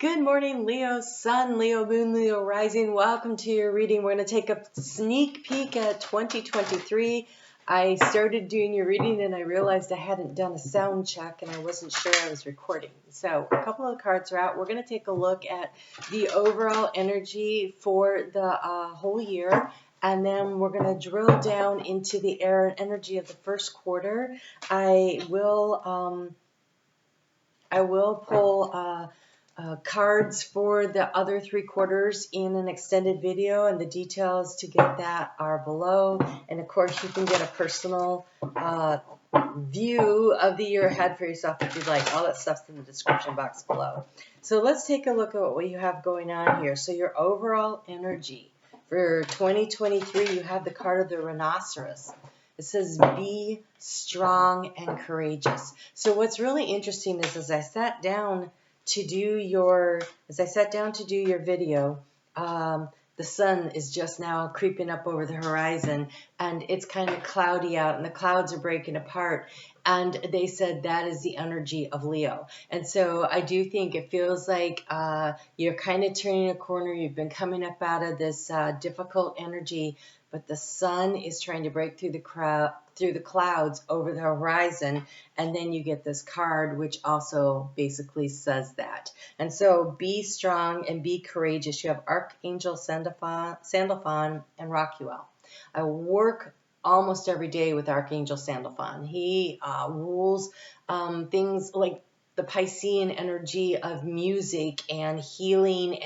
Good morning, Leo Sun, Leo Moon, Leo Rising. Welcome to your reading. We're going to take a sneak peek at 2023. I started doing your reading and I realized I hadn't done a sound check and I wasn't sure I was recording. So a couple of the cards are out. We're going to take a look at the overall energy for the whole year. And then we're going to drill down into the air and energy of the first quarter. I will pull cards for the other 3 quarters in an extended video, and the details to get that are below. And of course, you can get a personal view of the year ahead for yourself if you'd like. All that stuff's in the description box below. So let's take a look at what you have going on here. So your overall energy for 2023, you have the card of the rhinoceros. It says, be strong and courageous. So what's really interesting is as I sat down to do your video, the sun is just now creeping up over the horizon and it's kind of cloudy out and the clouds are breaking apart. And they said that is the energy of Leo. And so I do think it feels like you're kind of turning a corner. You've been coming up out of this difficult energy, but the sun is trying to break through the clouds over the horizon, and then you get this card which also basically says that. And so be strong and be courageous. You have Archangel Sandalphon and Raquel. I work almost every day with Archangel Sandalphon. He rules things like the Piscean energy of music and healing,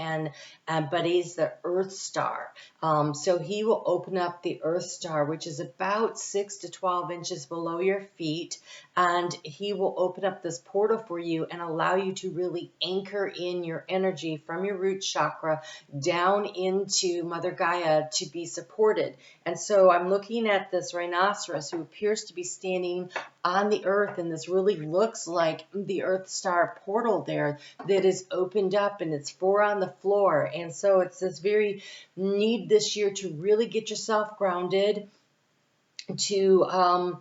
but he's the Earth Star. So he will open up the Earth Star, which is about 6 to 12 inches below your feet, and he will open up this portal for you and allow you to really anchor in your energy from your root chakra down into Mother Gaia to be supported. And so I'm looking at this rhinoceros who appears to be standing on the earth, and this really looks like the Earth Star portal there that is opened up, and it's 4 on the floor. And so it's this very need this year to really get yourself grounded, to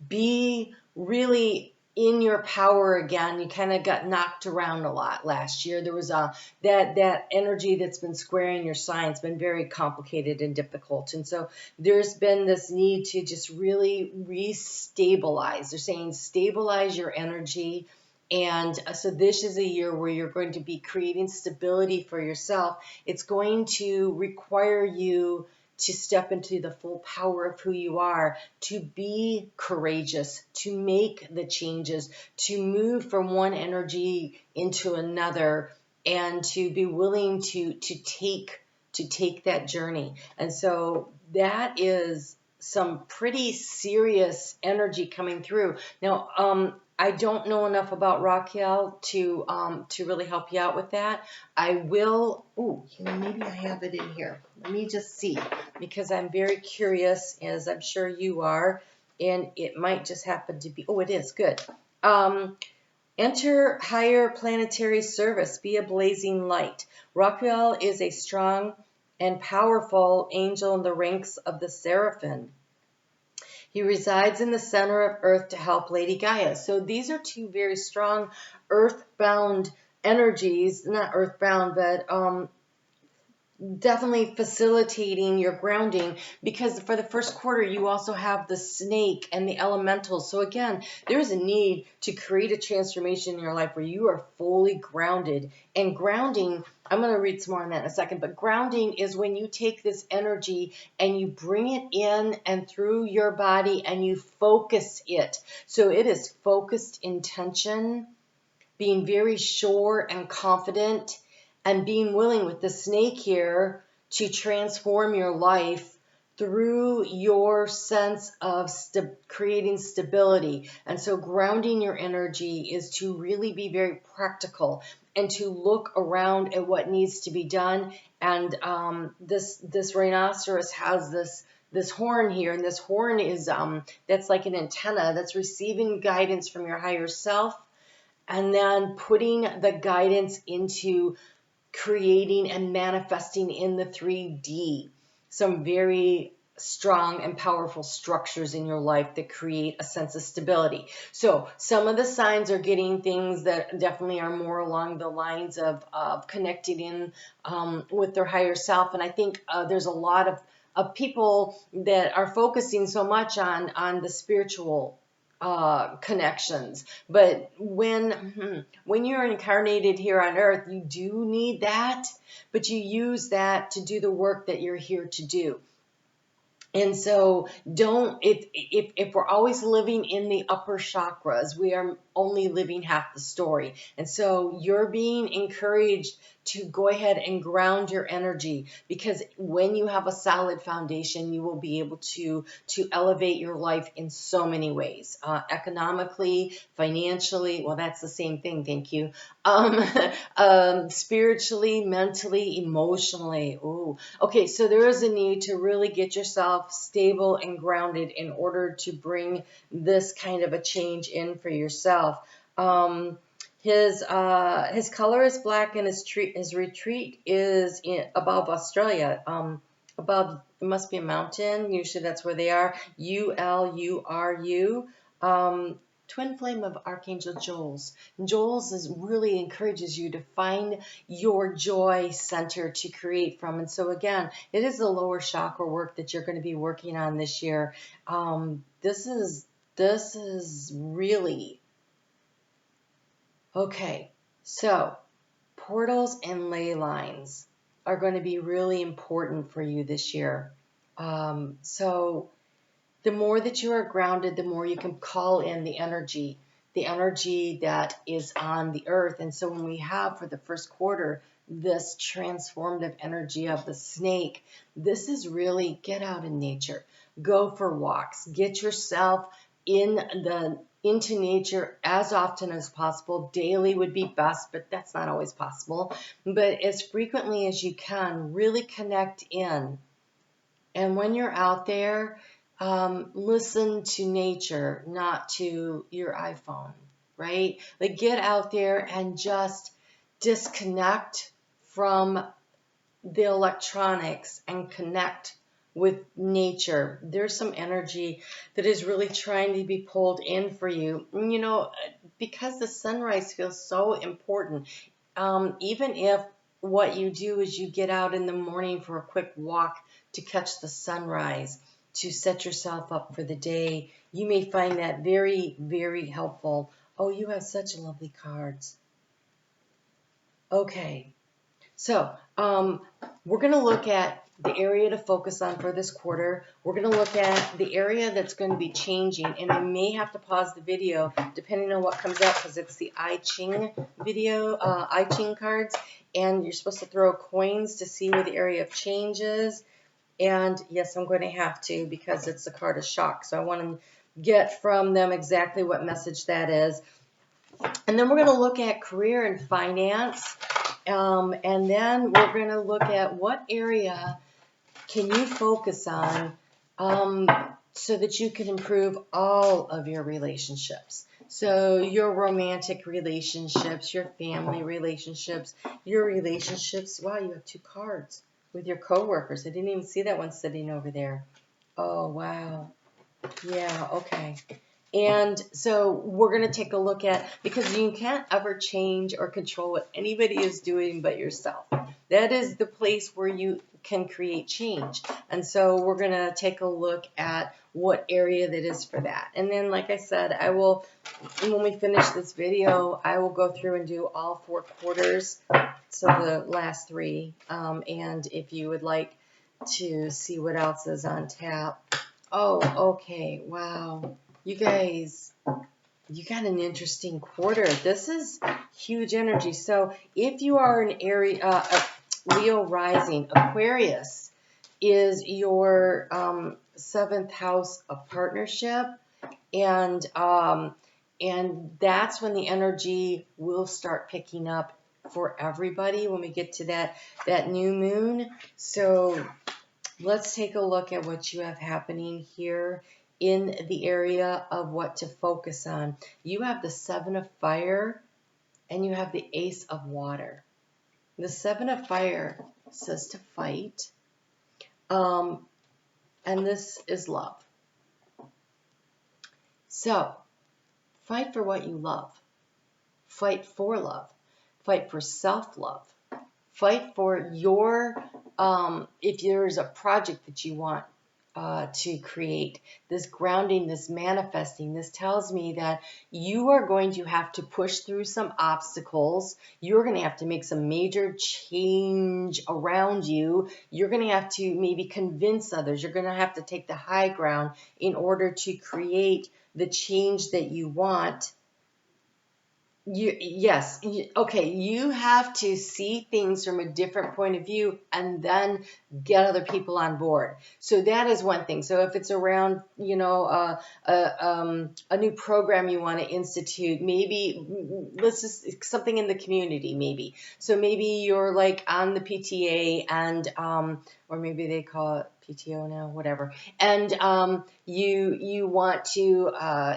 be really in your power again. You kind of got knocked around a lot last year. There was that energy that's been squaring your sign. It's been very complicated and difficult. And so there's been this need to just really restabilize. They're saying stabilize your energy. And so this is a year where you're going to be creating stability for yourself. It's going to require you to step into the full power of who you are, to be courageous, to make the changes, to move from one energy into another, and to be willing to take that journey. And so that is some pretty serious energy coming through. Now, I don't know enough about Raquel to really help you out with that. I will, maybe I have it in here. Let me just see, because I'm very curious, as I'm sure you are, and it might just happen to be, it is, good. Enter higher planetary service, be a blazing light. Raquel is a strong and powerful angel in the ranks of the seraphim. He resides in the center of Earth to help Lady Gaia. So these are 2 very strong earthbound energies, not earthbound, but definitely facilitating your grounding, because for the first quarter you also have the snake and the elementals. So again, there's a need to create a transformation in your life where you are fully grounded. And grounding, I'm going to read some more on that in a second, but grounding is when you take this energy and you bring it in and through your body and you focus it. So it is focused intention, being very sure and confident, and being willing with the snake here to transform your life through your sense of creating stability. And so grounding your energy is to really be very practical and to look around at what needs to be done. And this rhinoceros has this horn here, and this horn is that's like an antenna that's receiving guidance from your higher self, and then putting the guidance into creating and manifesting in the 3D some very strong and powerful structures in your life that create a sense of stability. So some of the signs are getting things that definitely are more along the lines of connecting in with their higher self. And I think there's a lot of people that are focusing so much on the spiritual connections. But when you're incarnated here on earth, you do need that, but you use that to do the work that you're here to do. And so if we're always living in the upper chakras, we are only living half the story. And so you're being encouraged to go ahead and ground your energy, because when you have a solid foundation, you will be able to elevate your life in so many ways, economically, financially. Well, that's the same thing. Thank you. Spiritually, mentally, emotionally. Ooh. Okay, so there is a need to really get yourself stable and grounded in order to bring this kind of a change in for yourself. His color is black, and his retreat is above Australia. Above, it must be a mountain. Usually that's where they are. Uluru. Twin flame of Archangel Joel's. Joel's really encourages you to find your joy center to create from. And so again, it is the lower chakra work that you're going to be working on this year. This is really okay. So portals and ley lines are going to be really important for you this year. So the more that you are grounded, the more you can call in the energy that is on the earth. And so when we have for the first quarter this transformative energy of the snake, this is really get out in nature, go for walks, get yourself into nature as often as possible. Daily would be best, but that's not always possible. But as frequently as you can, really connect in. And when you're out there, listen to nature, not to your iPhone, right? Like get out there and just disconnect from the electronics and connect with nature. There's some energy that is really trying to be pulled in for you. You know, because the sunrise feels so important, even if what you do is you get out in the morning for a quick walk to catch the sunrise, to set yourself up for the day, you may find that very, very helpful. Oh, you have such lovely cards. Okay, so we're going to look at the area to focus on for this quarter. We're going to look at the area that's going to be changing, and I may have to pause the video depending on what comes up, because it's the I Ching video, I Ching cards, and you're supposed to throw coins to see where the area of change is. And yes, I'm going to have to, because it's the card of shock. So I want to get from them exactly what message that is. And then we're going to look at career and finance. And then we're going to look at what area can you focus on so that you can improve all of your relationships. So your romantic relationships, your family relationships, your relationships. Wow, you have two cards with your coworkers. I didn't even see that one sitting over there. Oh, wow. Yeah, okay. And so we're going to take a look at, because you can't ever change or control what anybody is doing but yourself. That is the place where you can create change. And so we're going to take a look at what area that is for that. And then, like I said, I will, when we finish this video, I will go through and do all 4 quarters, so the last 3. And if you would like to see what else is on tap. Oh, okay. Wow. You guys, you got an interesting quarter. This is huge energy. So if you are an area, Leo rising, Aquarius is your 7th house of partnership, and that's when the energy will start picking up for everybody when we get to that new moon. So let's take a look at what you have happening here in the area of what to focus on. You have the 7 of fire and you have the Ace of water. The 7 of fire says to fight. And this is love. So, fight for what you love. Fight for love. Fight for self-love. Fight for your, if there's a project that you want to create, this grounding, this manifesting, this tells me that you are going to have to push through some obstacles. You're going to have to make some major change around you. You're going to have to maybe convince others. You're going to have to take the high ground in order to create the change that you want. Okay, you have to see things from a different point of view and then get other people on board. So that is one thing. So if it's around, a new program you want to institute, maybe let's just something in the community, maybe. So maybe you're like on the PTA and, or maybe they call it PTO now, whatever. And you want to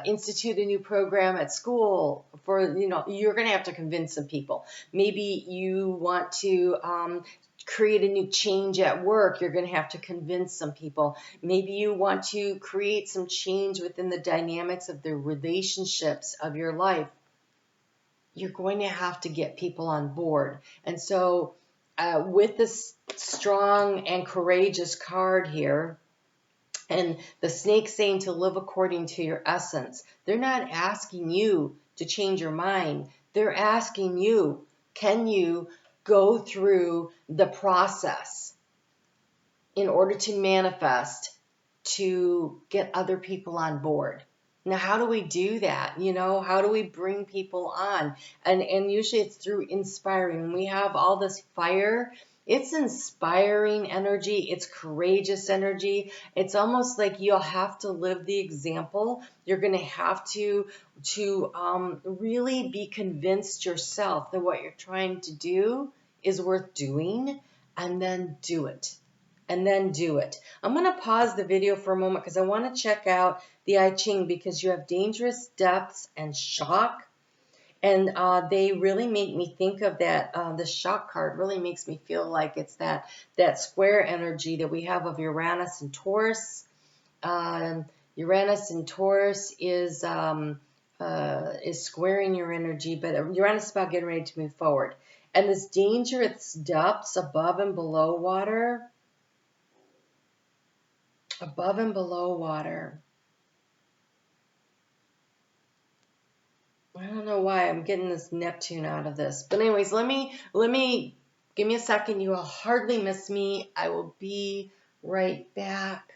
institute a new program at school for, you're going to have to convince some people. Maybe you want to create a new change at work. You're going to have to convince some people. Maybe you want to create some change within the dynamics of the relationships of your life. You're going to have to get people on board. And so with this strong and courageous card here, and the snake saying to live according to your essence, they're not asking you to change your mind. They're asking you, can you go through the process in order to manifest, to get other people on board? Now, how do we do that? How do we bring people on? And usually it's through inspiring. When we have all this fire, it's inspiring energy. It's courageous energy. It's almost like you'll have to live the example. You're going to have to really be convinced yourself that what you're trying to do is worth doing, and then do it. And then do it. I'm going to pause the video for a moment because I want to check out the I Ching, because you have dangerous depths and shock. And they really make me think of that. The shock card really makes me feel like it's that square energy that we have of Uranus and Taurus. Uranus and Taurus is squaring your energy, but Uranus is about getting ready to move forward. And this dangerous depths above and below water. Above and below water. I don't know why I'm getting this Neptune out of this. But anyways, let me, give me a second. You will hardly miss me. I will be right back.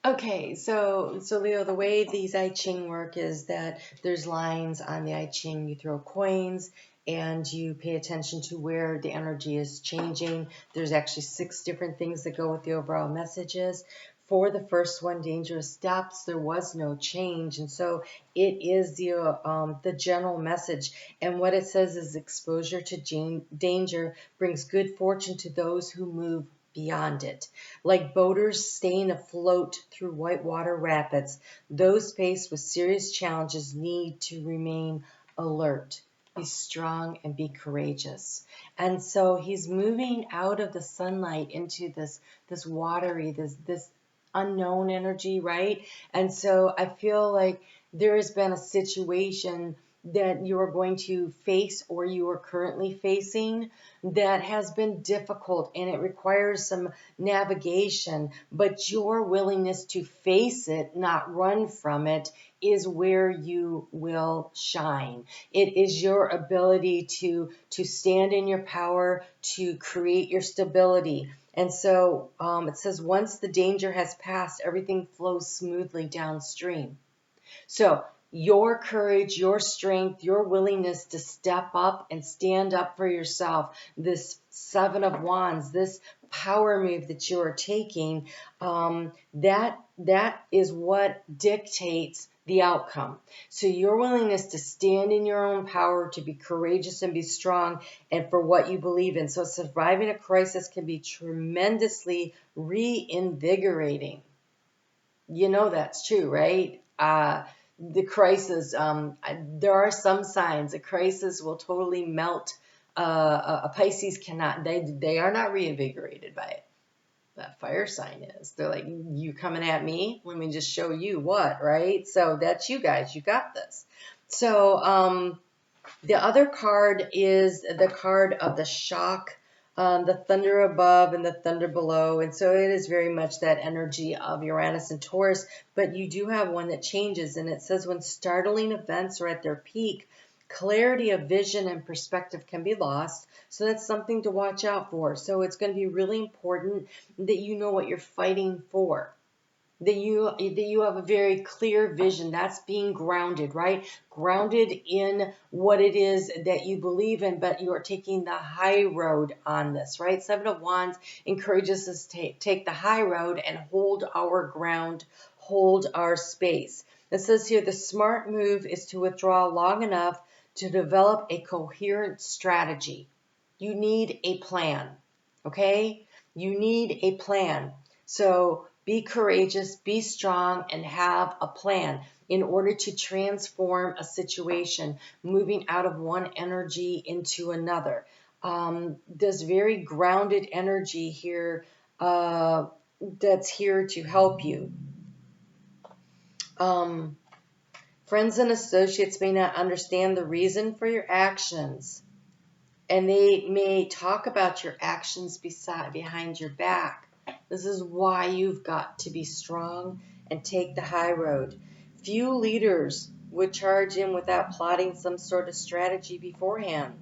Okay, so Leo, the way these I Ching work is that there's lines on the I Ching. You throw coins and you pay attention to where the energy is changing. There's actually 6 different things that go with the overall messages. For the first one, dangerous depths, there was no change, and so it is the general message. And what it says is exposure to danger brings good fortune to those who move beyond it. Like boaters staying afloat through whitewater rapids, those faced with serious challenges need to remain alert, be strong, and be courageous. And so he's moving out of the sunlight into this watery, this unknown energy, right? And so I feel like there has been a situation that you are going to face, or you are currently facing, that has been difficult, and it requires some navigation, but your willingness to face it, not run from it, is where you will shine. It is your ability to stand in your power, to create your stability. And so it says, once the danger has passed, everything flows smoothly downstream. So your courage, your strength, your willingness to step up and stand up for yourself, this 7 of Wands, this power move that you are taking, that is what dictates the outcome. So your willingness to stand in your own power, to be courageous and be strong, and for what you believe in. So surviving a crisis can be tremendously reinvigorating. You know that's true, right? The crisis, there are some signs a crisis will totally melt A Pisces cannot, they are not reinvigorated by it. That fire sign is. They're like, you coming at me? Let me just show you what, right? So that's you guys. You got this. So the other card is the card of the shock, the thunder above and the thunder below. And so it is very much that energy of Uranus and Taurus. But you do have one that changes. And it says when startling events are at their peak, clarity of vision and perspective can be lost. So that's something to watch out for. So it's going to be really important that you know what you're fighting for. That you have a very clear vision. That's being grounded, right? Grounded in what it is that you believe in, but you are taking the high road on this, right? Seven of Wands encourages us to take the high road and hold our ground, hold our space. It says here, the smart move is to withdraw long enough to develop a coherent strategy. You need a plan, okay? You need a plan. So be courageous, be strong, and have a plan in order to transform a situation, moving out of one energy into another. There's very grounded energy here that's here to help you. Friends and associates may not understand the reason for your actions, and they may talk about your actions behind your back. This is why you've got to be strong and take the high road. Few leaders would charge in without plotting some sort of strategy beforehand.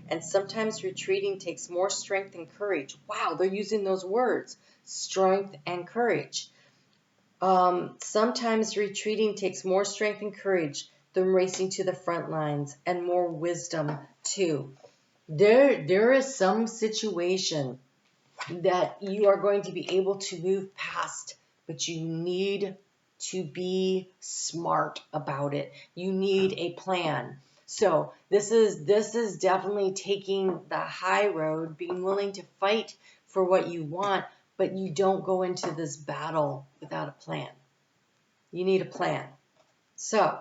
And sometimes retreating takes more strength and courage. Wow, they're using those words, strength and courage. Sometimes retreating takes more strength and courage than racing to the front lines, and more wisdom too. There is some situation that you are going to be able to move past, but you need to be smart about it. You need a plan. So this is definitely taking the high road, being willing to fight for what you want, but you don't go into this battle without a plan. You need a plan. So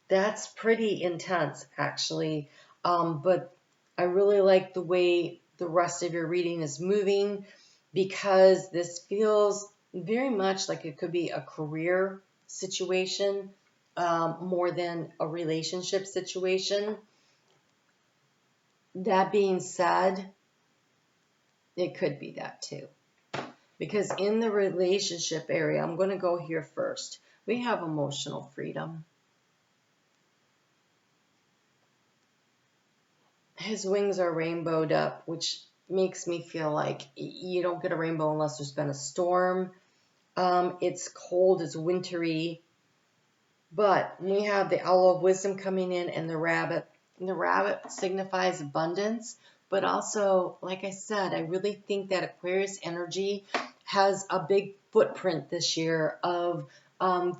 that's pretty intense, actually. But I really like the way the rest of your reading is moving, because this feels very much like it could be a career situation more than a relationship situation. That being said, it could be that too. Because in the relationship area, I'm going to go here first. We have emotional freedom. His wings are rainbowed up, which makes me feel like you don't get a rainbow unless there's been a storm. It's cold, it's wintry. But we have the owl of wisdom coming in, and the rabbit. And the rabbit signifies abundance. But also, like I said, I really think that Aquarius energy has a big footprint this year of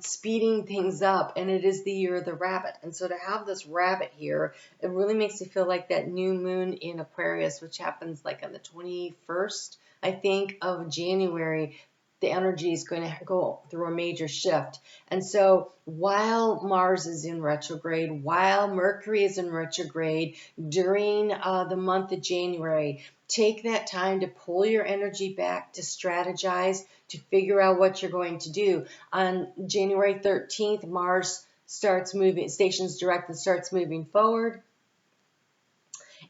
speeding things up, and it is the year of the rabbit. And so to have this rabbit here, it really makes me feel like that new moon in Aquarius, which happens like on the 21st, I think, of January. The energy is going to go through a major shift. And so while Mars is in retrograde, while Mercury is in retrograde during the month of January, take that time to pull your energy back, to strategize, to figure out what you're going to do. On January 13th, Mars starts moving, stations direct and starts moving forward.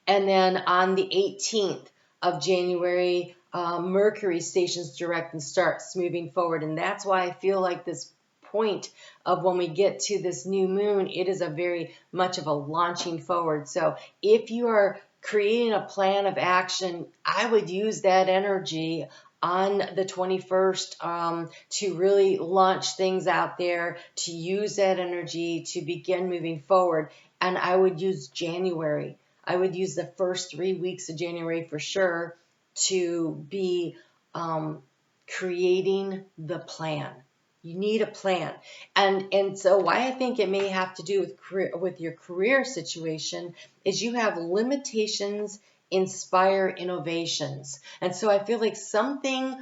And then on the 18th of January, Mercury stations direct and starts moving forward. And that's why I feel like this point of when we get to this new moon, it is a very much of a launching forward. So if you are creating a plan of action, I would use that energy on the 21st to really launch things out there, to use that energy to begin moving forward. And I would use January. I would use the first 3 weeks of January for sure to be creating the plan. You need a plan. And so why I think it may have to do with your career situation is you have limitations inspire innovations. And so I feel like something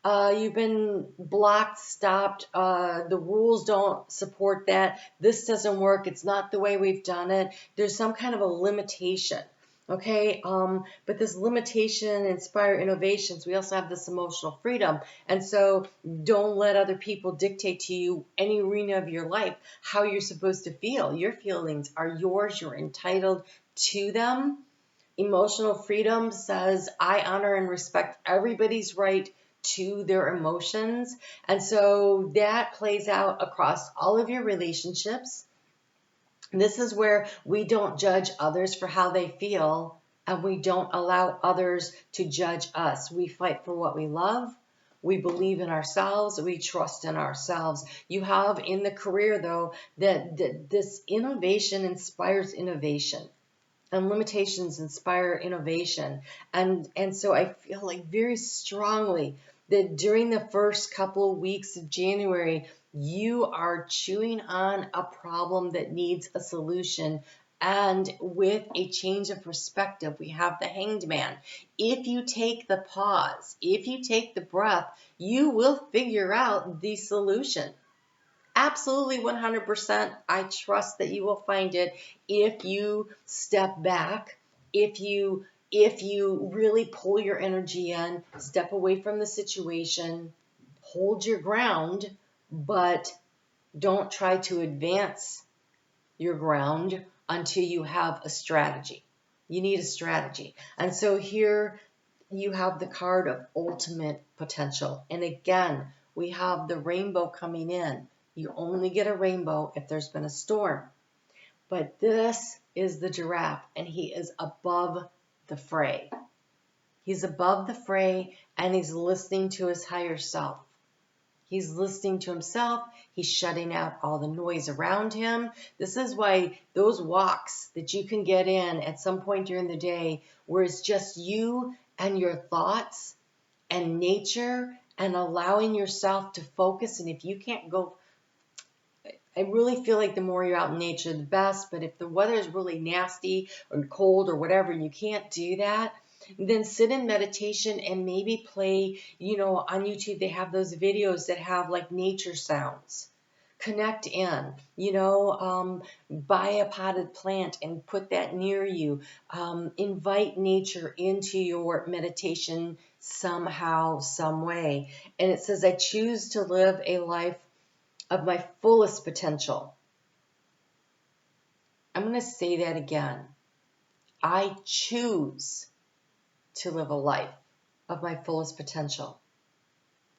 you've been blocked, stopped, the rules don't support that, this doesn't work, it's not the way we've done it, there's some kind of a limitation. Okay, but this limitation, inspire innovations, we also have this emotional freedom. And so don't let other people dictate to you any arena of your life how you're supposed to feel. Your feelings are yours. You're entitled to them. Emotional freedom says, I honor and respect everybody's right to their emotions. And so that plays out across all of your relationships. This is where we don't judge others for how they feel, and we don't allow others to judge us. We fight for what we love. We believe in ourselves. We trust in ourselves. You have in the career, though, that this innovation inspires innovation, and limitations inspire innovation. And so I feel like very strongly that during the first couple of weeks of January, you are chewing on a problem that needs a solution. And with a change of perspective, we have the Hanged Man. If you take the pause, if you take the breath, you will figure out the solution. Absolutely 100%. I trust that you will find it if you step back, if you really pull your energy in, step away from the situation, hold your ground, but don't try to advance your ground until you have a strategy. You need a strategy. And so here you have the card of ultimate potential. And again, we have the rainbow coming in. You only get a rainbow if there's been a storm. But this is the giraffe, and he is above the fray. He's above the fray, and he's listening to his higher self. He's listening to himself. He's shutting out all the noise around him. This is why those walks that you can get in at some point during the day, where it's just you and your thoughts and nature and allowing yourself to focus. And if you can't go, I really feel like the more you're out in nature, the best. But if the weather is really nasty or cold or whatever, and you can't do that, then sit in meditation and maybe play, on YouTube, they have those videos that have like nature sounds. Connect in, buy a potted plant and put that near you. Invite nature into your meditation somehow, some way. And it says, I choose to live a life of my fullest potential. I'm going to say that again. I choose to live a life of my fullest potential.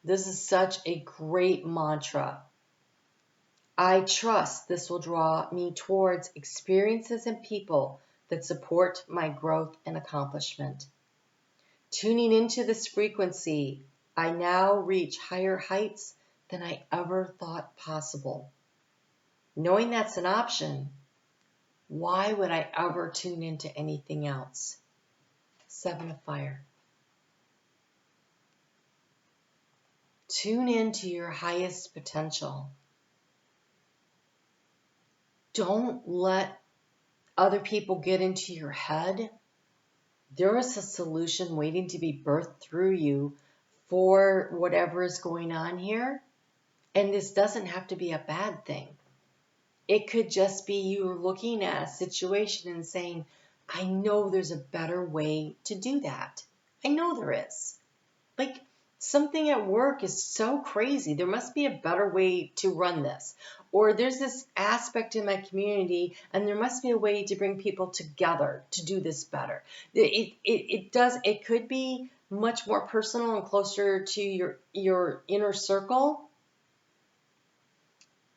This is such a great mantra. I trust this will draw me towards experiences and people that support my growth and accomplishment. Tuning into this frequency, I now reach higher heights than I ever thought possible. Knowing that's an option, why would I ever tune into anything else? Seven of Fire. Tune into your highest potential. Don't let other people get into your head. There is a solution waiting to be birthed through you for whatever is going on here. And this doesn't have to be a bad thing. It could just be you looking at a situation and saying, I know there's a better way to do that. I know there is. Like, something at work is so crazy. There must be a better way to run this. Or there's this aspect in my community, and there must be a way to bring people together to do this better. It could be much more personal and closer to your inner circle.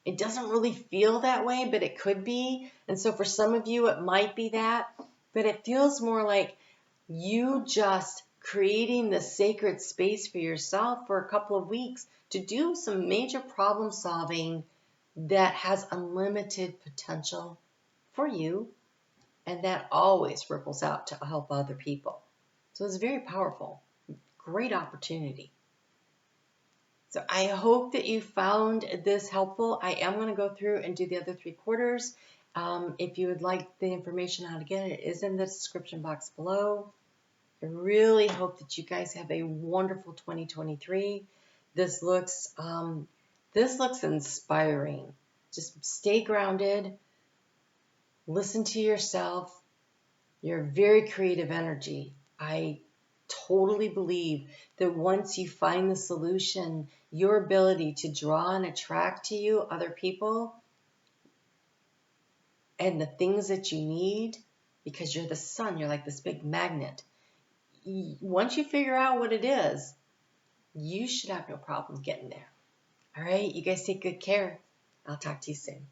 It doesn't really feel that way, but it could be. And so for some of you, it might be that. But it feels more like you just creating the sacred space for yourself for a couple of weeks to do some major problem solving that has unlimited potential for you. And that always ripples out to help other people. So it's very powerful. Great opportunity. So I hope that you found this helpful. I am going to go through and do the other 3 quarters. If you would like the information on how to get it, it is in the description box below. I really hope that you guys have a wonderful 2023. This looks inspiring. Just stay grounded. Listen to yourself. You're a very creative energy. I totally believe that once you find the solution, your ability to draw and attract to you other people and the things that you need, because you're the sun, you're like this big magnet. Once you figure out what it is, you should have no problem getting there. All right, you guys take good care. I'll talk to you soon.